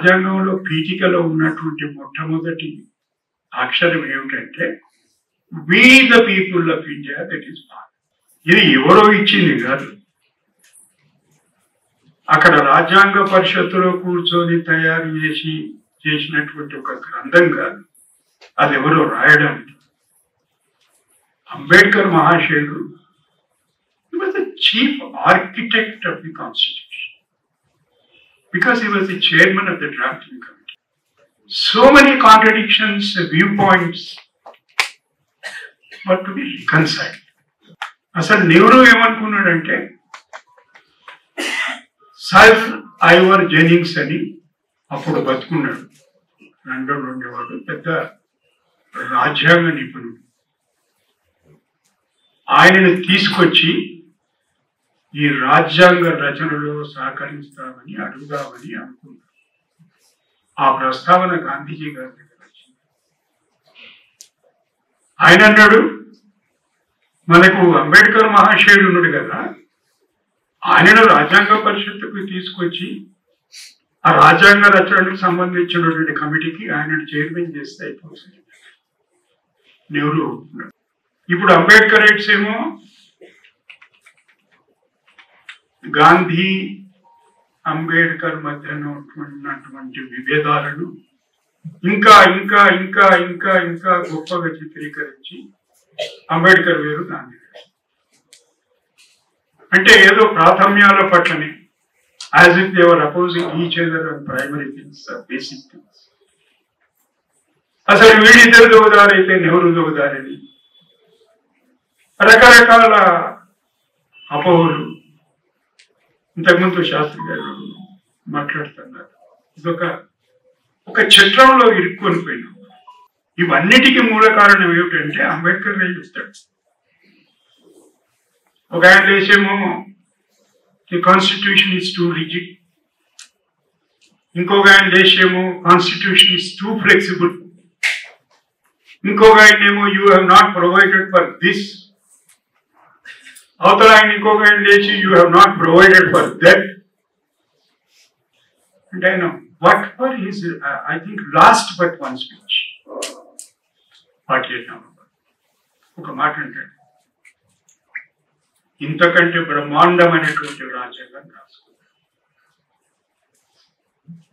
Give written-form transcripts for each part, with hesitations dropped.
రాజ్యాంగంలో పీఠికలో ఉన్నటువంటి మొట్టమొదటి అక్షరం ఏమిటంటే we the people of India, that is Bharat. ఇది ఎవరో ఇచ్చింది కాదు. అక్కడ రాజ్యాంగ పరిషత్తులో కూర్చొని తయారు చేసినటువంటి ఒక గ్రంథం కాదు, అది ఎవరో రాయడానికి. Ambedkar మహాశయుడు he was the chief architect of the constitution because he was the chairman of the drafting committee. So many contradictions, viewpoints were to be reconciled. అసలు నెహ్రూ ఏమనుకున్నాడంటే సర్ ఐవర్ జెనింగ్స్ అని అప్పుడు బతుకున్నాడు, లండన్ ఉండేవాడు, పెద్ద రాజ్యాంగ నిపుణుడు. ఆయనను తీసుకొచ్చి ఈ రాజ్యాంగ రచనలో సహకరిస్తామని అడుగుదామని అనుకున్నాడు. ఆ ప్రస్తావన గాంధీజీ గారి దగ్గర వచ్చింది. ఆయన అన్నాడు, మనకు అంబేద్కర్ మహాశయుడు ఉన్నాడు కదా, ఆయనను రాజ్యాంగ పరిషత్తుకు తీసుకొచ్చి ఆ రాజ్యాంగ రచనకు సంబంధించినటువంటి కమిటీకి ఆయనను చైర్మన్ చేస్తే అయిపోతుంది. నెహ్రూ ఒప్పుకున్నాడు. ఇప్పుడు అంబేద్కర్ రైట్స్ ఏమో గాంధీ అంబేద్కర్ మధ్యన ఉన్నటువంటి విభేదాలను ఇంకా ఇంకా ఇంకా ఇంకా ఇంకా గొప్పగా చిత్రీకరించి అంబేద్కర్ వేరు, గాంధీ వేరు. అంటే ఏదో ప్రాథమ్యాల పట్లనే, as if they were opposing each other and primary things, basic things. అసలు వీడిద్దరు దొంగదారైతే నెహ్రూ దొంగదారని రకరకాల అపోహలు ఇంతకుముందు శాస్త్రి గారు మాట్లాడుతున్నారు. ఇదొక చట్రంలో ఇరుక్కొని పోయినాం. ఇవన్నిటికీ మూల కారణం ఏమిటంటే అంబేద్కర్ చెప్తాడు. ఒక ఆయన లేచేమో the constitution is too rigid, ఇంకొక ఆయన లేచేమో కాన్స్టిట్యూషన్ ఈజ్ టూ ఫ్లెక్సిబుల్, ఇంకొక ఆయన ఏమో you have not provided for this, అవతల ఆయన ఇంకొక ఆయన లేచి you have not provided for that. అంటే ఆయన what for his I think last but one speech 48 November ఒక మాట అంటాడు, ఇంతకంటే బ్రహ్మాండమైనటువంటి రాజ్యాంగం రాసుకోండి,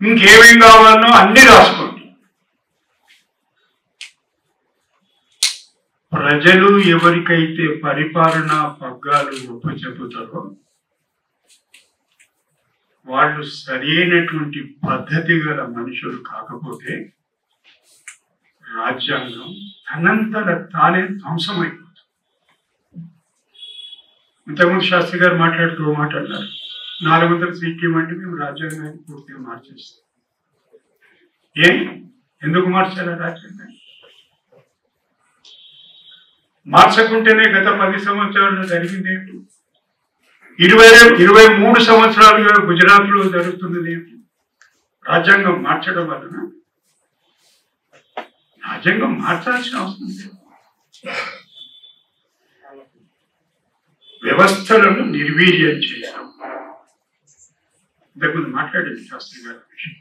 ఇంకేమేం కావాలనో అన్ని రాసుకోండి, ప్రజలు ఎవరికైతే పరిపాలన పగ్గాలు ఒప్పచెబుతారో వాళ్ళు సరైనటువంటి పద్ధతి గల మనుషులు కాకపోతే రాజ్యాంగం తనంతట తానే ధ్వంసమైపోతుంది. ఇంతకుముందు శాస్త్రి గారు మాట్లాడుతూ మాట్లాడారు, 400 సీట్లు అంటే మేము రాజ్యాంగాన్ని పూర్తిగా మార్చేస్తాం. ఎందుకు మార్చారా రాజ్యాంగాన్ని? మార్చకుంటేనే గత 10 సంవత్సరాల్లో జరిగింది ఏంటి? 23 సంవత్సరాలుగా గుజరాత్ లో జరుగుతున్నది ఏంటి? రాజ్యాంగం మార్చడం వలన. రాజ్యాంగం మార్చాల్సిన అవసరం లేదు. వ్యవస్థలను నిర్వీర్యం చేయడం. ఇంతకుముందు మాట్లాడేది శాస్త్రి గారి విషయం.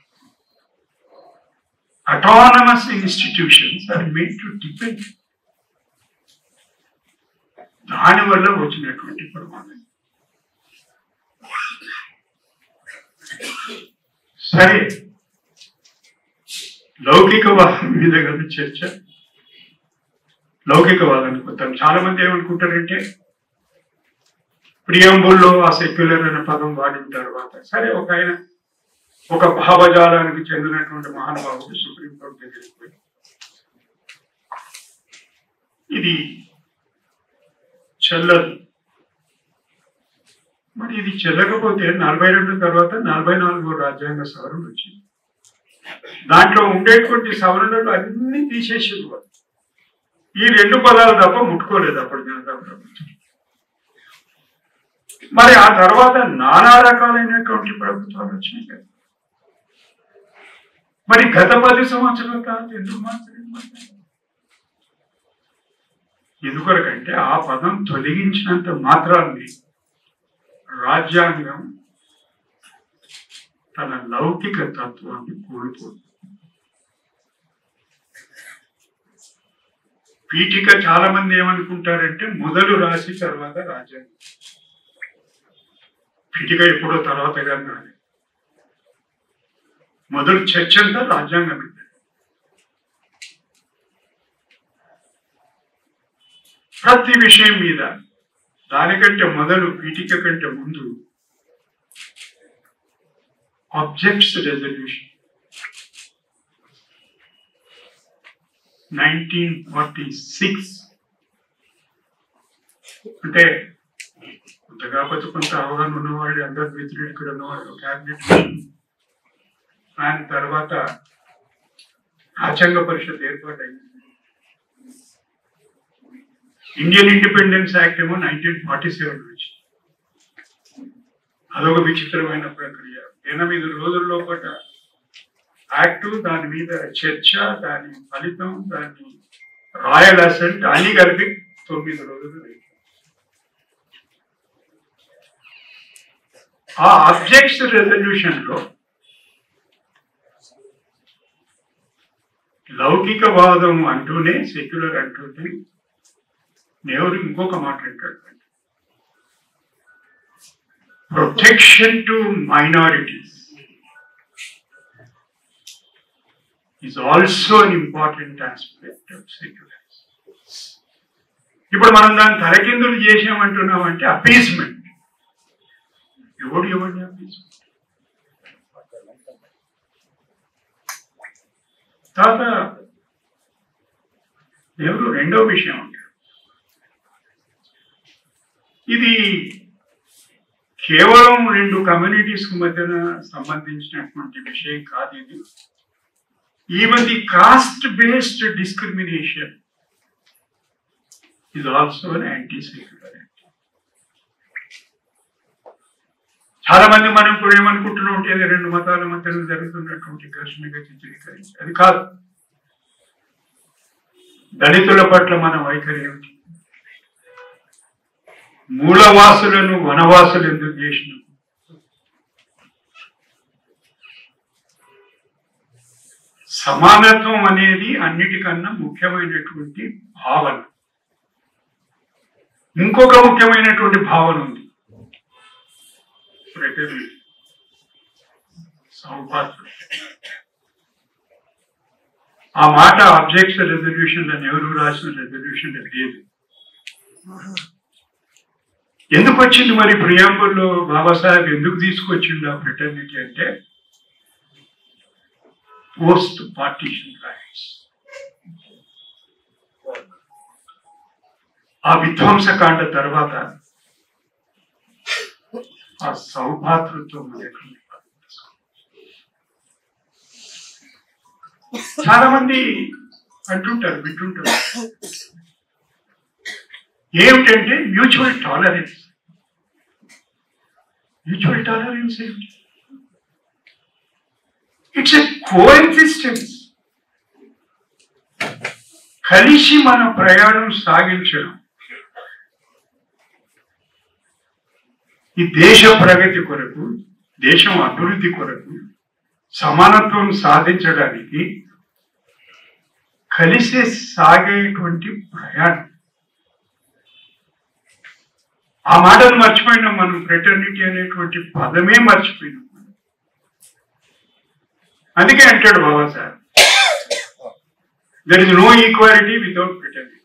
Autonomous institutions are made to depend. దానివల్ల వచ్చినటువంటి ప్రమాదం. సరే, లౌకికవాదం మీద కదా చర్చ. లౌకికవాదానికి వద్దాం. చాలా మంది ఏమనుకుంటారంటే ప్రియంబుల్లో ఆ సెక్యులర్ అనే పదం వాడిన తర్వాత, సరే ఒక ఆయన ఒక భావజాలానికి చెందినటువంటి మహానుభావుడు సుప్రీంకోర్టు దగ్గరికి పోయి ఇది చెల్లదు, మరి ఇది చెల్లకపోతే 42 తర్వాత 44 రాజ్యాంగ సవరణ వచ్చింది. దాంట్లో ఉండేటువంటి సవరణలు అన్ని తీసేసేది. ఈ 2 పదాలు తప్ప ముట్టుకోలేదు అప్పుడు జనతా ప్రభుత్వం. మరి ఆ తర్వాత నానా రకాలైనటువంటి ప్రభుత్వాలు వచ్చినాయి కదా. మరి గత 10 సంవత్సరాల తర్వాత ఎందుకు మార్చలేదు? ఎందుకొరకంటే ఆ పదం తొలగించినంత మాత్రాన్ని రాజ్యాంగం తన లౌకిక తత్వాన్ని కోల్పోతుంది. పీఠిక చాలా మంది ఏమనుకుంటారంటే మొదలు రాసి తర్వాత రాజ్యాంగం. పీఠిక ఎప్పుడో తర్వాత కానీ మొదలు చర్చ అంతా రాజ్యాంగం. ప్రతి విషయం మీద దానికంటే మొదలు పీఠిక కంటే ముందు ఆబ్జెక్ట్స్ రెజల్యూషన్ 1946 అంటే కొంత కాకపోతే కొంత అవగాహన ఉన్నవాళ్ళు అందరు మిత్రులు ఇక్కడ ఉన్నవాళ్ళు క్యాబినెట్ దాని తర్వాత రాజ్యాంగ పరిషత్ ఏర్పాటైంది. ఇండియన్ ఇండిపెండెన్స్ యాక్ట్ ఏమో 1947 నుంచి. అదొక విచిత్రమైన ప్రక్రియ. 8 రోజుల్లో పాట యాక్ట్, దాని మీద చర్చ, దాని ఫలితం, దాని రాయల్ అసెంట్ అన్ని కలిపి 9 రోజులు. ఆ ఆబ్జెక్ట్స్ రెజల్యూషన్ లో లౌకికవాదం అంటూనే, సెక్యులర్ అంటూనే నెహ్రూ ఇంకొక మాట అంటాడు, protection to minorities is also an important aspect of secularism. ఇప్పుడు మనం దాన్ని తలకిందులు చేసామంటున్నామంటే అపీస్మెంట్. ఎవరిని అపీస్మెంట్? తర్వాత ఎవరు రెండో విషయం అంటారు, ఇది కేవలం 2 కమ్యూనిటీస్ మధ్యన సంబంధించినటువంటి విషయం కాదు. ఇది even the caste-based discrimination is also an anti-secular act. చాలా మంది మనం ఇప్పుడు ఏమనుకుంటున్నాం అంటే 2 మతాల మధ్యలో జరుగుతున్నటువంటి ఘర్షణగా చిత్రీకరించి, అది కాదు. దళితుల పట్ల మన వైఖరి ఏమిటి? మూలవాసులను వనవాసులు ఎందుకు చేసినాం? సమానత్వం అనేది అన్నిటికన్నా ముఖ్యమైనటువంటి భావన. ఇంకొక ముఖ్యమైనటువంటి భావన ఉంది, సౌభాగ్యం. ఆ మాట ఆబ్జెక్ట్స్ రెజల్యూషన్ లో, నెహ్రూ రాసిన రెజల్యూషన్ లేదు. ఎందుకు వచ్చింది మరి ప్రియాంబుల్లో? బాబాసాహెబ్ ఎందుకు తీసుకొచ్చిండు ఆ ఫ్రెటర్నిటీ అంటే, పోస్ట్ పార్టీషన్ రైట్స్, ఆ విధ్వంసకాండ తర్వాత ఆ సౌభాతృత్వం లేకుండా. చాలా మంది అంటుంటారు, వింటుంటారు, ఏమిటంటే మ్యూచువల్ టాలరెన్స్. మ్యూచువల్ టాలరెన్స్ ఏమిటి? It's a coexistence. కలిసి మన ప్రయాణం సాగించడం, ఈ దేశ ప్రగతి కొరకు, దేశం అభివృద్ధి కొరకు, సమానత్వం సాధించడానికి కలిసి సాగేటువంటి ప్రయాణం. ఆ మాటను మర్చిపోయినాం మనం. ఫ్రెటర్నిటీ అనేటువంటి పదమే మర్చిపోయినాం. అందుకే అంటాడు Babasaheb, there is no equality without fraternity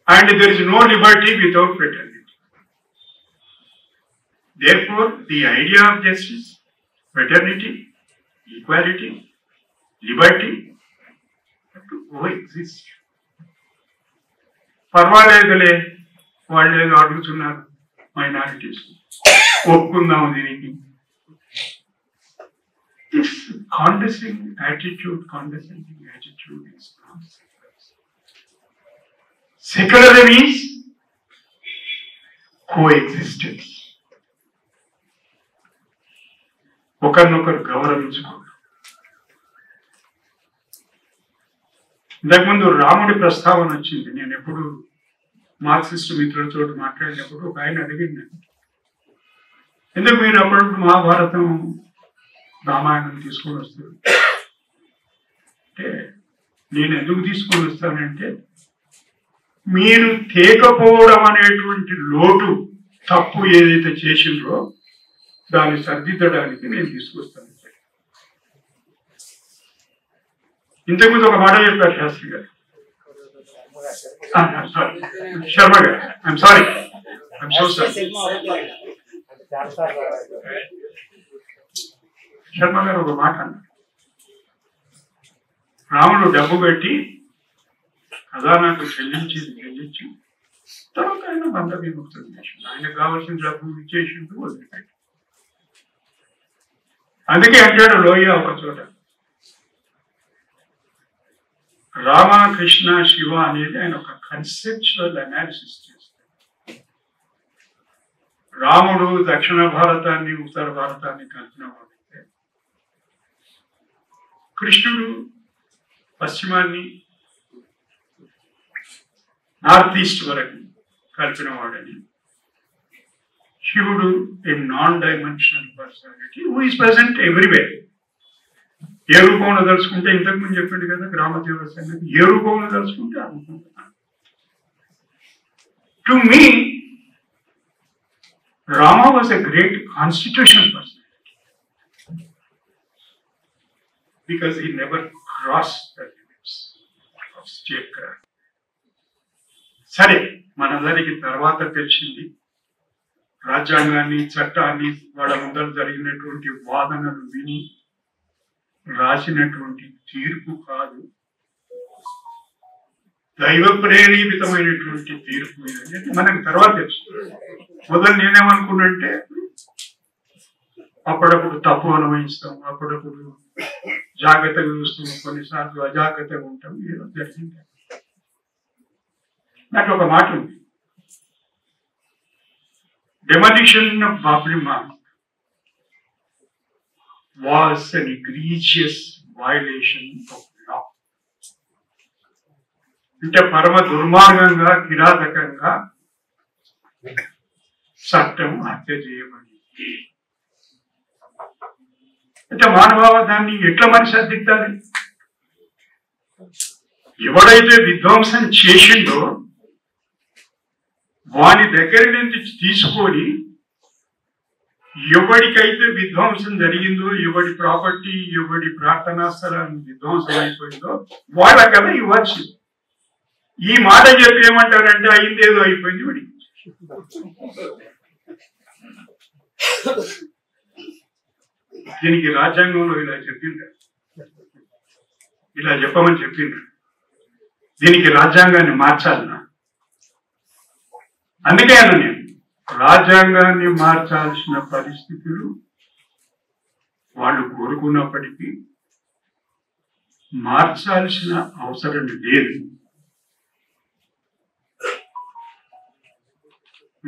and there is no liberty without fraternity. Therefore, the idea of justice, fraternity, equality, liberty have to coexist. పర్వాలేదులే, వాళ్ళు ఏదో అడుగుతున్నారు మైనారిటీస్, ఒప్పుకుందాము దీనికి. This condescending attitude is not secularism. Secularism is coexistence. ఒకరినొకరు గౌరవించుకోవడం. ఇంతకుముందు రాముడి ప్రస్తావన వచ్చింది. నేను ఎప్పుడు మార్క్సిస్ట్ మిత్రులతో మాట్లాడినప్పుడు ఒక ఆయన అడిగింది, ఎందుకు మీరు అప్పుడప్పుడు మహాభారతం రామాయణం తీసుకొని వస్తారు అంటే, నేను ఎందుకు తీసుకొని వస్తానంటే, మీరు తేకపోవడం అనేటువంటి లోటు తప్పు ఏదైతే చేసిండ్రో దాన్ని సర్దిద్దడానికి నేను తీసుకొస్తాను. ఇంతకుముందు ఒక మాట చెప్పారు శాస్త్రి గారు, శర్మ గారు, ఐఎమ్ సారీ, శర్మ గారు ఒక మాట అన్నారు. రాముడు డబ్బు పెట్టి ఖజానాకు చెల్లించి తర్వాత ఆయన బంధ విముక్తులు చేసిండు. ఆయనకు కావాల్సిన డబ్బు ఇచ్చేసిండు, వదిలిపెట్టి. అందుకే అంటాడు లోయ ఒక చోట, రామ కృష్ణ శివ అనేది ఆయన ఒక కన్సెప్చువల్ అనాలిసిస్ చేస్తాడు. రాముడు దక్షిణ భారతాన్ని ఉత్తర భారతాన్ని కలిపిన వాడైతే, కృష్ణుడు పశ్చిమాన్ని నార్త్ ఈస్ట్ వరకు కలిపిన వాడని, శివుడు a non dimensional personality who is present everywhere. ఏ రూపంలో తలుచుకుంటే, ఇంతకుముందు చెప్పింది కదా గ్రామదేవత సంగతి, ఏ రూపంలో తలుచుకుంటే ఆ రూపంలో. To me Rama was a great constitutional personality because he never crossed the limits of statecraft. సరే, మనందరికి తర్వాత తెలిసింది రాజ్యాంగాన్ని, చట్టాన్ని వాళ్ళ ముందర జరిగినటువంటి వాదనలు విని రాసినటువంటి తీర్పు కాదు, దైవ ప్రేరేపితమైనటువంటి తీర్పు అనేది మనకు తర్వాత తెలుసు. మొదలు నేనేమనుకున్నంటే, అప్పుడప్పుడు తప్పు అనుభవిస్తాం, అప్పుడప్పుడు జాగ్రత్తగా చూస్తాం, కొన్నిసార్లు అజాగ్రత్తగా ఉంటాం, ఏదో జరిగింది. నాకు ఒక మాట ఉంది, demolition of Babri Masjid was an egregious violation of law. అంటే పరమ దుర్మార్గంగా, కిరాతకంగా చట్టం హత్య చేయబడింది. అంటే మానవాదాన్ని ఎట్లా మనిషి సర్దిద్దాలి? ఎవడైతే విధ్వంసం చేసిండో వాని దగ్గర నుంచి తీసుకొని, ఎవడికైతే విధ్వంసం జరిగిందో, ఎవడి ప్రాపర్టీ, ఎవడి ప్రార్థనా స్థలాన్ని విధ్వంసం అయిపోయిందో వాళ్ళ కదా ఇవ్వాల్సింది. ఈ మాట చెప్పి ఏమంటారంటే, అయిందేదో అయిపోయింది వాడి. దీనికి రాజ్యాంగంలో ఇలా చెప్పిండ్రు, ఇలా చెప్పమని చెప్పిండ్రు. దీనికి రాజ్యాంగాన్ని మార్చాలన్నా? అందుకే నేను రాజ్యాంగాన్ని మార్చాల్సిన పరిస్థితులు వాళ్ళు కోరుకున్నప్పటికీ మార్చాల్సిన అవసరం లేదు.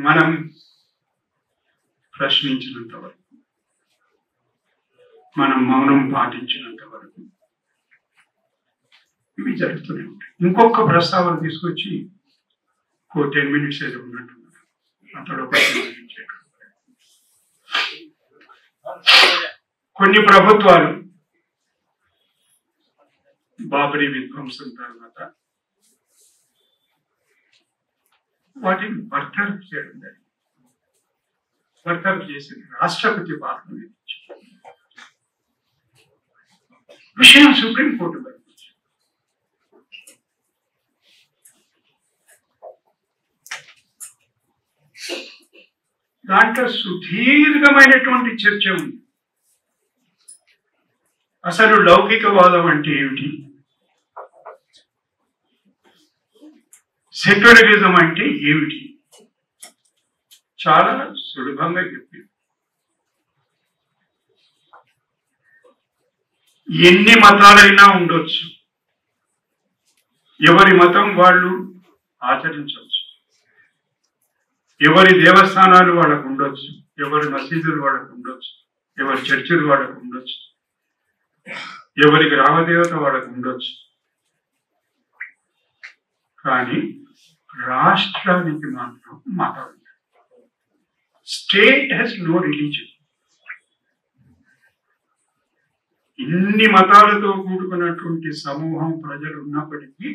మనం ప్రశ్నించినంత వరకు, మనం మౌనం పాటించినంత వరకు ఇవి జరుగుతూనే ఉంటాయి. ఇంకొక ప్రస్తావన తీసుకొచ్చి 10 minutes ఏదో ఉన్నట్టున్నారు, అంతలో కొన్ని ప్రభుత్వాలు బాబరీ విధ్వంసం తర్వాత వాటిని బర్తరఫ్ చేయడం జరిగింది. బర్తరఫ్ చేసి రాష్ట్రపతి పాలన విషయం సుప్రీంకోర్టు వరకు. దాంట్లో సుదీర్ఘమైనటువంటి చర్చ ఉంది. అసలు లౌకికవాదం అంటే ఏమిటి, సెక్యులరిజం అంటే ఏమిటి, చాలా సులభంగా చెప్పింది. ఎన్ని మతాలైనా ఉండొచ్చు, ఎవరి మతం వాళ్ళు ఆచరించవచ్చు, ఎవరి దేవస్థానాలు వాళ్ళకు ఉండొచ్చు, ఎవరి మసీదులు వాళ్ళకు ఉండొచ్చు, ఎవరి చర్చిలు వాళ్ళకు ఉండొచ్చు, ఎవరి గ్రామదేవత వాళ్ళకు ఉండొచ్చు. కానీ రాష్ట్రానికి మాత్రం మతం, స్టేట్ హ్యాస్ నో రిలీజియన్. ఇన్ని మతాలతో కూడుకున్నటువంటి సమూహం ప్రజలు ఉన్నప్పటికీ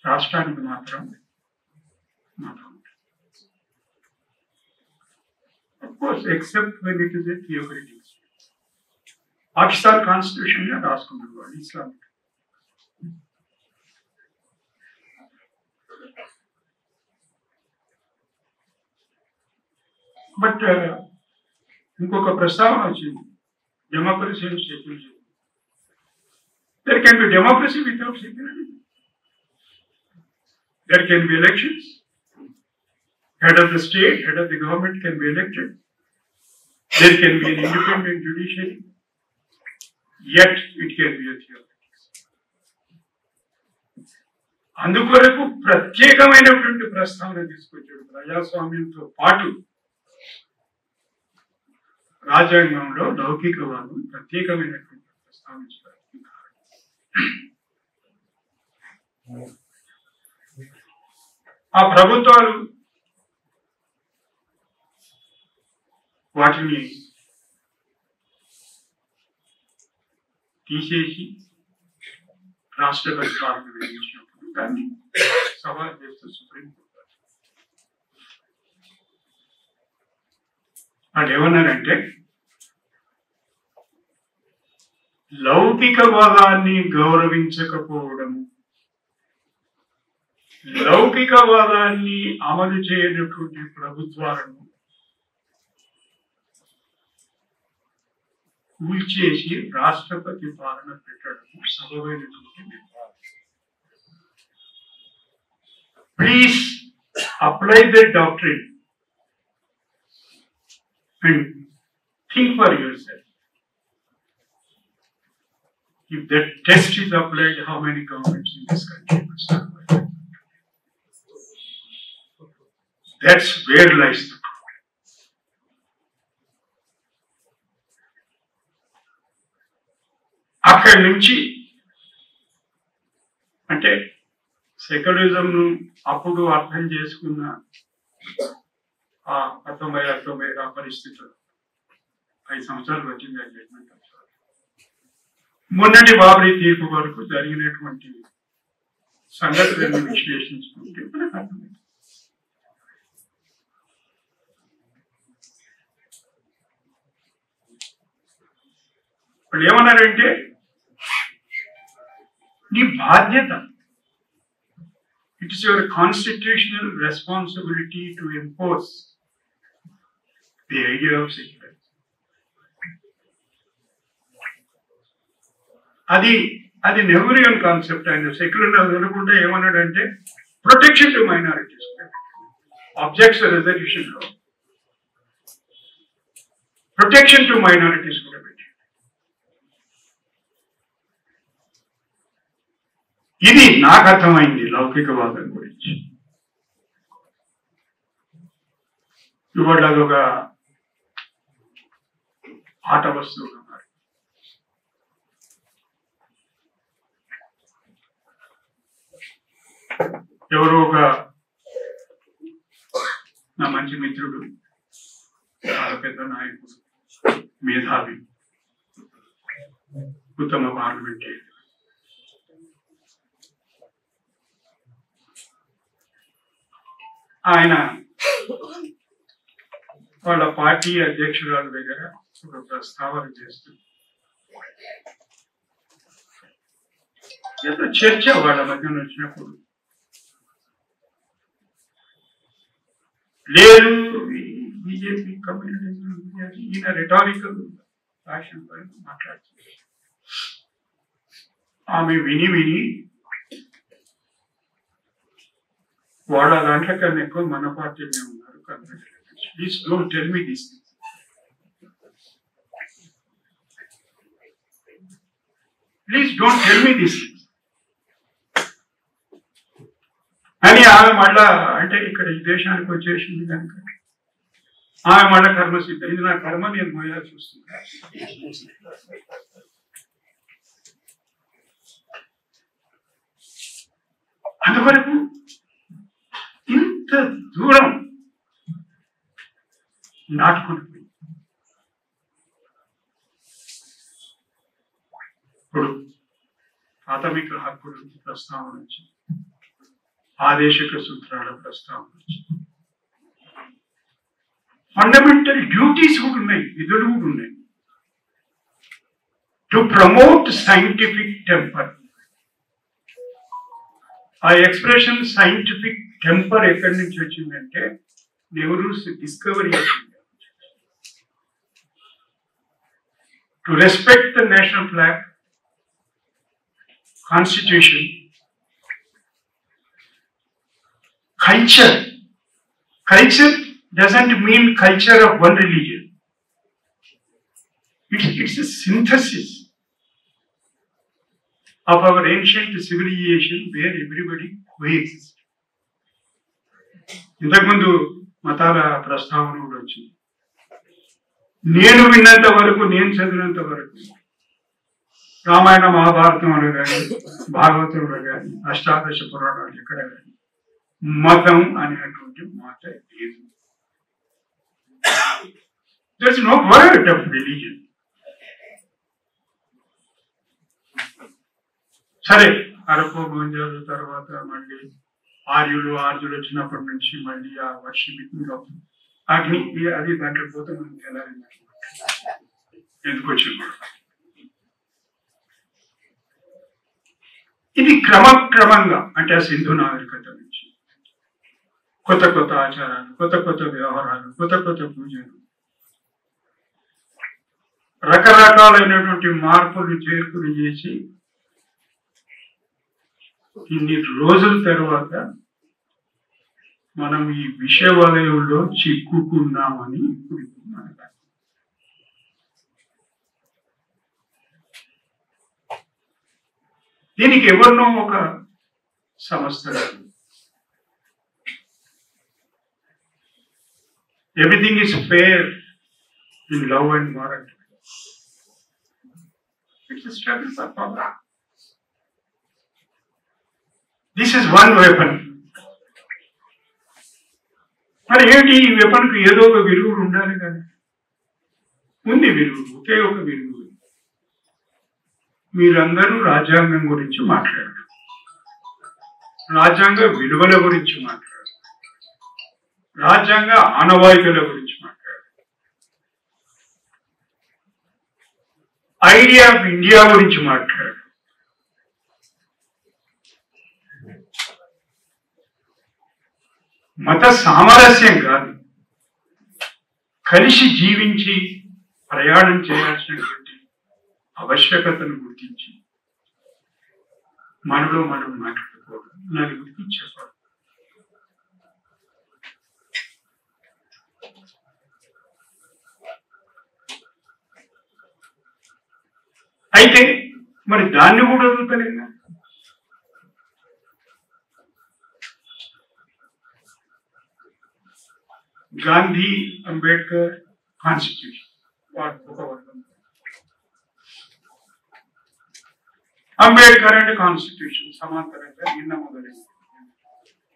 రాష్ట్రానికి మాత్రం మతం. Of course, except when it is a theocratic state. Pakistan constitution గా రాసుకున్నారు వాళ్ళు ఇస్లాం. బట్ ఇంకొక ప్రస్తావన వచ్చింది, democracy and secularism. There can be democracy without secularism. There can be elections. Head of the state, head of the government can be elected. There can be an independent judiciary. Yet it can be a theocracy. అందుకొరకు ప్రత్యేకమైనటువంటి ప్రస్తావన తీసుకొచ్చాడు. ప్రజాస్వామ్యంతో పాటు రాజ్యాంగంలో లౌకికవాదం ప్రత్యేకమైనటువంటి ప్రస్తావించడానికి ఆ ప్రభుత్వాలు వాటిని తీసేసి రాష్ట్రపతి పాలన విధించినప్పుడు దాన్ని సవాల్ చేస్తూ సుప్రీంకోర్టు వాళ్ళు ఏమన్నారంటే, లౌకికవాదాన్ని గౌరవించకపోవడం, లౌకికవాదాన్ని అమలు చేయనటువంటి ప్రభుత్వాలను కూల్చేసి రాష్ట్రపతి పాలన పెట్టడం సబబైనటువంటి నిర్మాణం. Please apply the doctrine and think for your self. If that test is applied, how many governments in this country will survive? That's where lies the problem. అక్కడి నుంచి అంటే సెక్యులరిజంను అప్పుడు అర్థం చేసుకున్న ఆ 1990 పరిస్థితులు 5 సంవత్సరాలు వచ్చింది జడ్జ్మెంట్. మొన్నటి బాబ్రీ తీర్పు వరకు జరిగినటువంటి సంగతులను విశ్లేషించుకుంటే మనకు అర్థమైంది. వాళ్ళు ఏమన్నారంటే, నీ బాధ్యత, it is your constitutional responsibility to ఎంపోజ్ the idea of secularism. అది నెహ్రూయన్ కాన్సెప్ట్. ఆయన సెక్యులర్ అనుకుంటే ఏమన్నాడంటే, protection to minorities, objects reservation లో ప్రొటెక్షన్ టు మైనారిటీస్ కూడా పెట్టాడు. ఇది నాకు అర్థమైంది లౌకికవాదం గురించి. ఇవాళ అదొక ఆట వస్తువు. ఎవరో ఒక నా మంచి మిత్రుడు, చాలా పెద్ద నాయకుడు, మేధావి, ఉత్తమ పార్లమెంటరీ, ఆయన వాళ్ళ పార్టీ అధ్యక్షురాల దగ్గర ఒక ప్రస్తావన చేస్తూ ఏదో చర్చ వాళ్ళ మధ్యన వచ్చినప్పుడు, లేదు బీజేపీ కమ్యూనిజం ఈయన రెటారికల్ ఫ్యాషన్ పైన మాట్లాడుతుంది. ఆమె విని వాళ్ళ దాంట్లో కన్నా ఎక్కువ మన పార్టీనే ఉన్నారు. Please don't tell me this things. Please don't tell me this things అని ఆమె మళ్ళా, అంటే ఇక్కడ ఈ దేశానికి వచ్చేసింది కనుక ఆమె మళ్ళా కర్మ సిద్ధం. ఇది నా కర్మ, నేను మోయాల్సి వస్తుంది. అందువరకు ఇంత దూరం నాటుకుని పోయింది. ఇప్పుడు ప్రాథమిక హక్కుల ప్రస్తావన నుంచి ఆదేశిక సూత్రాల ప్రస్తావన నుంచి ఫండమెంటల్ డ్యూటీస్ కూడా ఉన్నాయి, విధులు కూడా ఉన్నాయి. To promote scientific temper. ఆ ఎక్స్ప్రెషన్ సైంటిఫిక్ టెంపర్ ఎక్కడి నుంచి వచ్చిందంటే నెహ్రూస్ డిస్కవరీ వచ్చింది. To respect the national flag, constitution, culture. Culture doesn't mean culture of one religion. It's a synthesis of our ancient civilization where everybody coexists. ఇంతకుముందు మతాల ప్రస్తావన కూడా వచ్చింది. నేను విన్నంత వరకు, నేను చదివినంత వరకు రామాయణ మహాభారతంలో కానీ భాగవతంలో కానీ అష్టాదశ పురాణాలు ఎక్కడ కానీ మతం అనేటువంటి మాట లేదు. There is no word of religion. సరే, అరకు గోంజాలు తర్వాత మళ్ళీ ఆర్యులు వచ్చినప్పటి నుంచి మళ్ళీ ఆ వర్షిపింగ్ అగ్ని అది దాంట్లో పోతే మనకి ఎలా ఎందుకు వచ్చింది. ఇది క్రమక్రమంగా అంటే ఆ సింధు నాగరికత నుంచి కొత్త కొత్త ఆచారాలు, కొత్త కొత్త వ్యవహారాలు, కొత్త కొత్త పూజలు, రకరకాలైనటువంటి మార్పులు చేర్పులు చేసి ఇన్ని రోజుల తర్వాత మనం ఈ విష వలయంలో చిక్కుకున్నామని ఇప్పుడు మనకు దీనికి ఎవరినో ఒక సంస్థ everything is fair in love and morality. It's a struggle for power. This is one weapon. మరి ఏంటి ఈ వెపన్కు ఏదో ఒక విలువ ఉండాలి కానీ ఉంది విలువ, ఒకే ఒక విలువ. మీరందరూ రాజ్యాంగం గురించి మాట్లాడారు, రాజ్యాంగ విలువల గురించి మాట్లాడారు, రాజ్యాంగ ఆనవాయితీల గురించి మాట్లాడారు, ఐడియా ఆఫ్ ఇండియా గురించి మాట్లాడారు. మత సామరస్యం కాదు, కలిసి జీవించి ప్రయాణం చేయాల్సినటువంటి ఆవశ్యకతను గుర్తించి మనలో మనం మాట్లాడుకోవడం, నలుగురికి చెప్పాలి. అయితే మరి దాన్ని కూడా వదులుతలేదా? గాంధీ అంబేద్కర్ కాన్స్టిట్యూషన్ ఒక వర్గం, అంబేద్కర్ అండ్ కాన్స్టిట్యూషన్ సమాంతరంగా నిన్న మొదలైంది.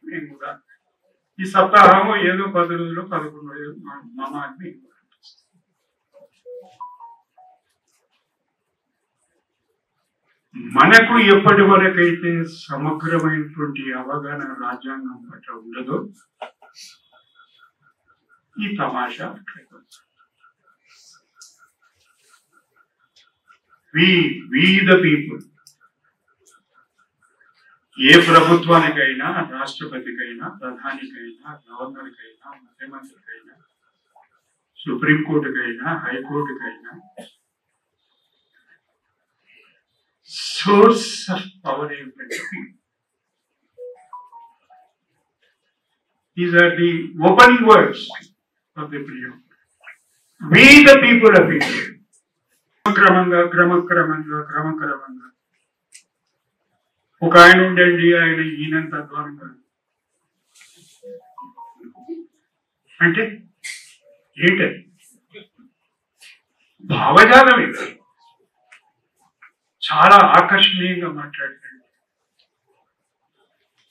మేము కూడా ఈ సప్తాహం ఏదో 10 రోజులు 11 రోజులు మామాన్ని మనకు ఎప్పటి వరకైతే సమగ్రమైనటువంటి అవగాహన రాజ్యాంగం పట్ల ఉండదో ఈ తమాషా we the people, ఏ ప్రభుత్వానికైనా, రాష్ట్రపతికైనా, ప్రధానికైనా, గవర్నర్కైనా, ముఖ్యమంత్రికైనా, సుప్రీంకోర్టుకైనా, హైకోర్టుకైనా సోర్స్ ఆఫ్ పవర్ ఏమిటంటే these are the opening words of the preamble. We the people of India. క్రమక్రమంగా ఒక ఆయన ఉండండి, ఆయన ఈయనంత అధ్వానంగా అంటే ఏంటది? భావజాలం ఇది. చాలా ఆకర్షణీయంగా మాట్లాడతాడు.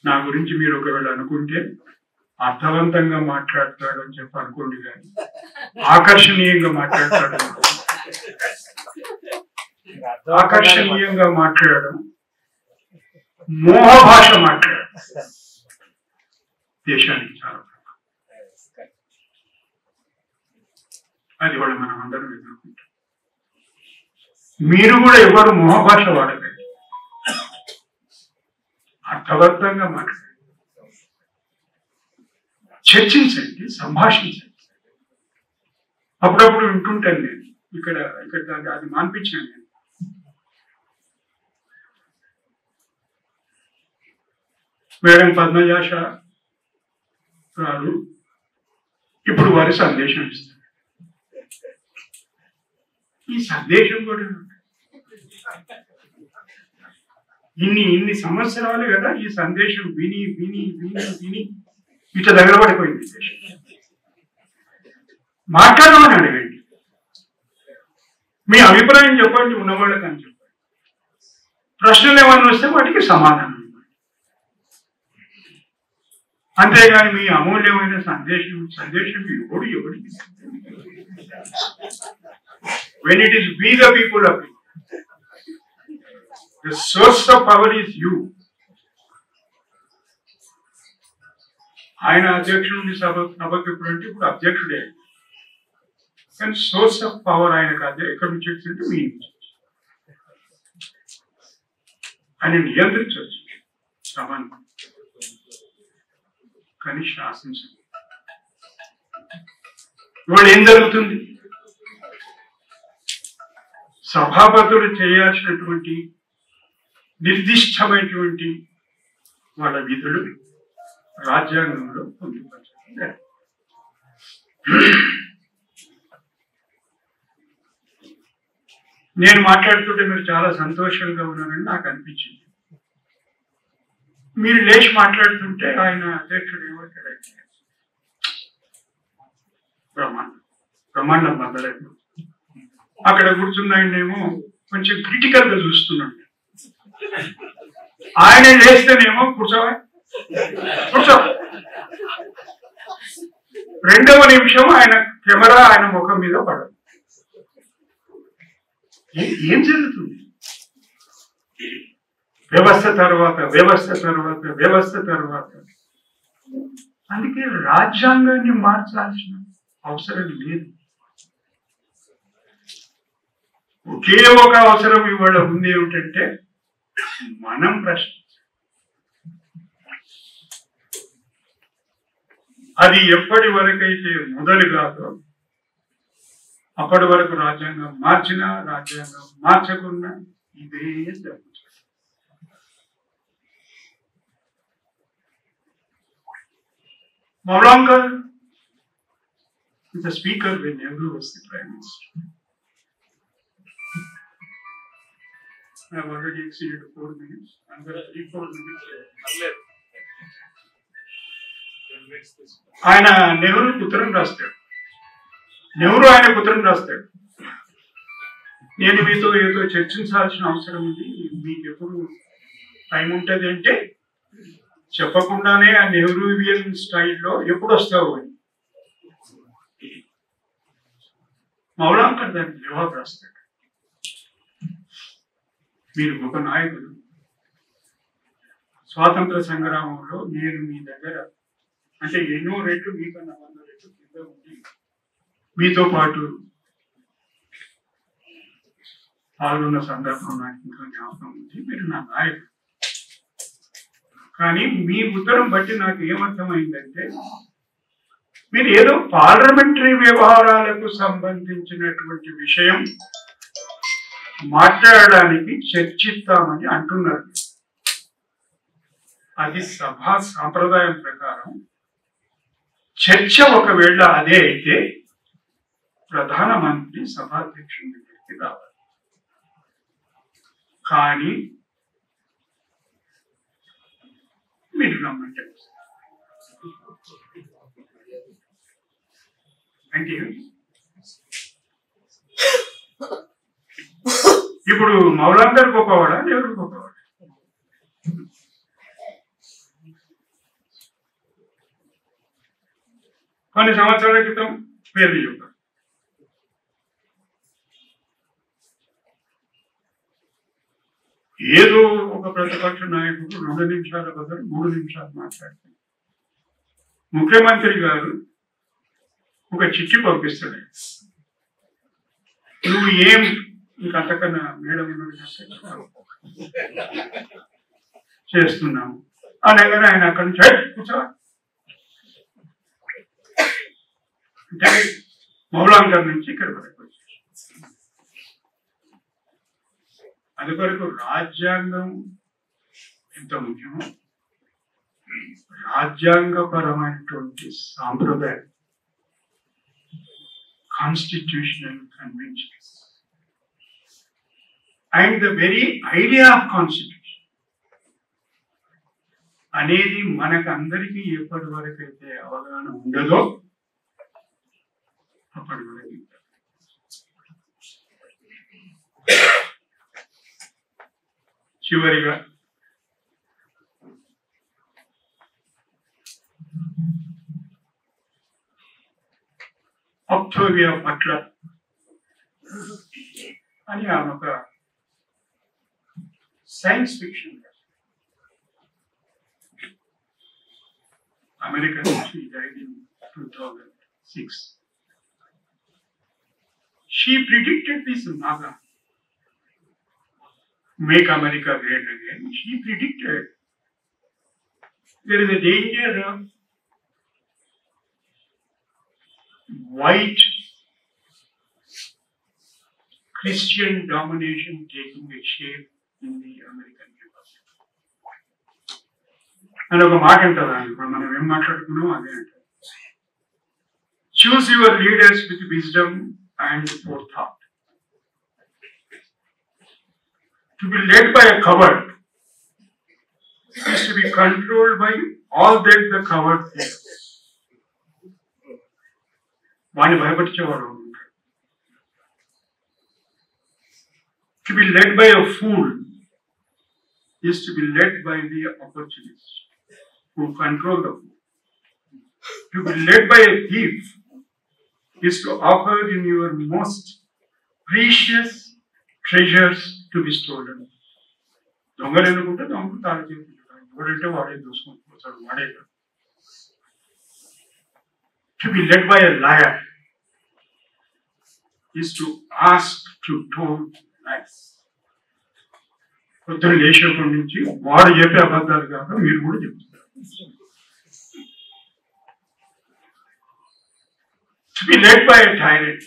నా గురించి మీరు ఒకవేళ అనుకుంటే అర్థవంతంగా మాట్లాడతాడు అని చెప్పి అనుకోండి, కానీ ఆకర్షణీయంగా మాట్లాడతాడు. ఆకర్షణీయంగా మాట్లాడడం, మోహ భాష మాట్లాడడం దేశానికి చాలా అది కూడా మనం అందరం ఎదుర్కొంటాం. మీరు కూడా ఎవరు మోహ భాష వాడకండి, అర్థవంతంగా మాట్లాడండి, చర్చించండి, సంభాషించండి. అప్పుడప్పుడు వింటుంటాను నేను, ఇక్కడ అది మాన్పించాను నేను. మేడం పద్మజాష గారు ఇప్పుడు వారి సందేశం ఇస్తారు. ఈ సందేశం కూడా ఇన్ని సంవత్సరాలు కదా ఈ సందేశం విని విని విని విని ఇట్లా దగ్గర పడిపోయింది దేశం. మాట్లాడమని అడగండి, మీ అభిప్రాయం చెప్పండి, ఉన్నవాళ్ళకి అని చెప్పండి. ప్రశ్నలు ఏమన్నా వస్తే వాటికి సమాధానం ఇవ్వండి. అంతేగాని మీ అమూల్యమైన సందేశం ఎవడికి when it is we the people of India, the source of power is you. ఆయన అధ్యక్షుడి సభకు ఎప్పుడంటే ఇప్పుడు అధ్యక్షుడే, కానీ సోర్స్ ఆఫ్ పవర్ ఆయనకు ఎక్కడి నుంచి వచ్చిందంటే మీ నుంచి. ఆయన నియంత్రించవచ్చు సభను, కానీ శాసించదు. ఇవాళ ఏం జరుగుతుంది? సభాపతులు చేయాల్సినటువంటి నిర్దిష్టమైనటువంటి వాళ్ళ విధులు రాజ్యాంగంలో పొందుపరచారు. నేను మాట్లాడుతుంటే మీరు చాలా సంతోషంగా ఉన్నారని నాకు అనిపించింది. మీరు లేచి మాట్లాడుతుంటే ఆయన అధ్యక్షుడు ఏమంటాడంటే బ్రహ్మాండం బద్దలేదు. అక్కడ కూర్చున్న ఆయనేమో కొంచెం క్రిటికల్ గా చూస్తున్నాడు. ఆయన లేస్తేనేమో కూర్చోవా కూర్చో, రెండవ నిమిషం ఆయన కెమెరా ఆయన ముఖం మీద పడదు. ఏం జరుగుతుంది? వ్యవస్థ తర్వాత వ్యవస్థ తర్వాత వ్యవస్థ తర్వాత. అందుకే రాజ్యాంగాన్ని మార్చాల్సిన అవసరం లేదు. ఒకే ఒక అవసరం ఇవాళ ఉంది, ఏమిటంటే మనం ప్రశ్నించాలి. అది ఎప్పటి వరకైతే మొదలు కాదో అప్పటి వరకు రాజ్యాంగం మార్చినా రాజ్యాంగం మార్చకున్నా ఇదే జరుగుతుంది. Maulangar is the speaker when Nehru was the Prime Minister. I have already exceeded 4 minutes. I'm going to 3-4 minutes. ఆయన నెహ్రూకి ఉత్తరం రాస్తాడు. నెహ్రూ ఆయనకు ఉత్తరం రాస్తాడు, నేను మీతో ఏదో చర్చించాల్సిన అవసరం ఉంది, మీకు ఎప్పుడు టైం ఉంటుంది అంటే చెప్పకుండానే ఆ నెహ్రూవియన్ స్టైల్లో ఎప్పుడు వస్తావు అని మౌలాంకర్ దానికి జవాబు రాస్తాడు. మీరు ఒక నాయకుడు, స్వాతంత్ర సంగ్రామంలో నేను మీ దగ్గర అంటే ఎన్నో రెట్లు మీకన్నా 100 రెట్లు కింద ఉండి మీతో పాటు పాల్గొన్న సందర్భం నాకు ఇంకా జ్ఞాపకం ఉంది. మీరు నా నాయకుడు. కానీ మీ ఉత్తరం బట్టి నాకు ఏమర్థమైందంటే మీరు ఏదో పార్లమెంటరీ వ్యవహారాలకు సంబంధించినటువంటి విషయం మాట్లాడడానికి చర్చిస్తామని అంటున్నారు. అది సభా సాంప్రదాయం ప్రకారం చర్చ ఒకవేళ అదే అయితే ప్రధానమంత్రి సభాధ్యక్షుడి దగ్గరికి రావాలి. కానీ మీరు నమ్మంటే అంటే ఇప్పుడు మౌలాంకర్ గొప్పవాడా నెహ్రూ గొప్పవాడా? కొన్ని సంవత్సరాల క్రితం పేర్లు చెప్పారు. ఏదో ఒక ప్రతిపక్ష నాయకుడు 2 నిమిషాల బదులు 3 నిమిషాలు మాట్లాడుతారు. ముఖ్యమంత్రి గారు ఒక చిట్టి పంపిస్తాడు, నువ్వు ఏం ఇంకంతకన్నా మేడం చేస్తున్నావు అనగానే ఆయన అక్కడి నుంచి కూర్చో అంటే మౌలాంకర్ నుంచి ఇక్కడ వరకు వచ్చేసి అది వరకు రాజ్యాంగం ఎంత ముఖ్యమో రాజ్యాంగపరమైనటువంటి సాంప్రదాయం constitutional conventions and the very idea of constitution అనేది మనకందరికీ ఎప్పటి వరకు అయితే అవగాహన ఉండదో అప్పటి వరకు. చివరిగా ఆక్టోవియా బట్లర్ అని ఆమె ఒక science fiction American, she died in 2006. She predicted this MAGA, Make America Great Again. She predicted there is a danger of white Christian domination taking a shape in the American Republic. అని ఒక మాట అంటారా, ఇప్పుడు మనం ఏం మాట్లాడుకున్నాం అదే అంటారు. Choose your leaders with wisdom and forethought. To be led by a coward is to be controlled by all that the coward fears. వాడిని భయపరిచేవాడు. To be led by a fool is to be led by the opportunist who control the fool. To be led by a thief is to offer in your most precious treasures to be stolen. దొంగలు ఎందుకుంటే దొంగలు తాళి చేస్తుంటారు, ఎవడంటే వాడే దూసుకుంటాడు, వాడే. To be led by a liar is to ask to tell lies. పొద్దున్న లేచినప్పటి నుంచి వాడు చెప్పే అబద్ధాలు కాక మీరు కూడా చెప్తున్నారు. To be led by a tyrant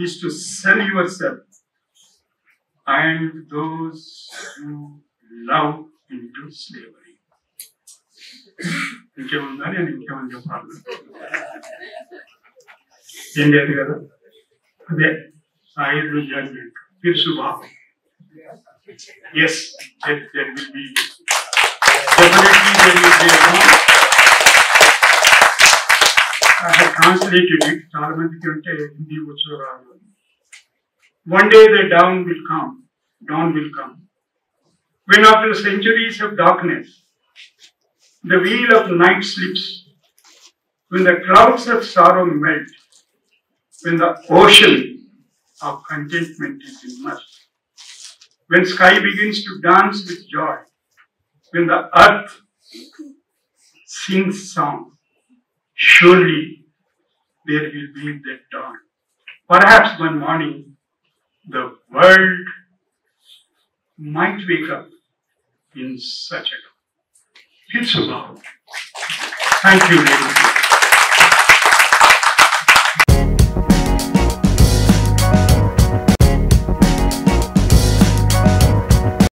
is to sell yourself and those you love into slavery. ఇంకేముందా, నేను ఇంకేమని చెప్పాలి? ఏం లేదు కదా, అదే సాయుధ judgement Pirsuba. Yes, there will be, definitely there will be a wrong. I have translated it. చాలా మందికి అంటే హిందీ వచ్చు రాదు. One day the dawn will come. When after centuries of darkness, the wheel of night slips, when the clouds of sorrow melt, when the ocean of contentment is immersed, when sky begins to dance with joy, when the earth sings song, surely there will be that dawn. Perhaps one morning the world might wake up in such a dawn. It's about. Thank you very much.